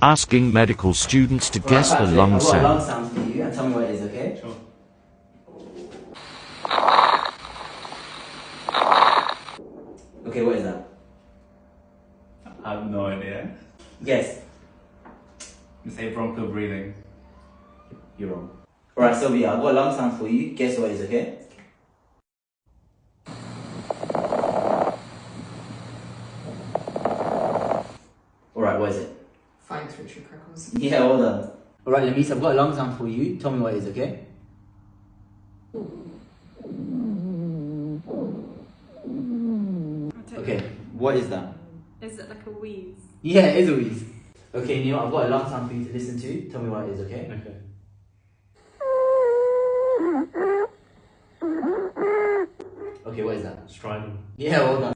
Asking medical students to guess the lung I've got a lung sound. sound for you and tell me what it is, okay? Sure. Okay, what is that? I have no idea. Guess. You say broncho breathing. You're wrong. Alright, Sylvia, I've got a lung sound for you. Guess what it is, okay? Alright, what is it? Thanks, Richard Crackles. Yeah, well done. Alright, Lamise, I've got a lung sound for you. Tell me what it is, okay? Okay, what is that? Is it like a wheeze? Yeah, it is a wheeze. Okay, Neil, I've got a lung sound for you to listen to. Tell me what it is, okay? Okay. Okay, what is that? Striding. Yeah, well done.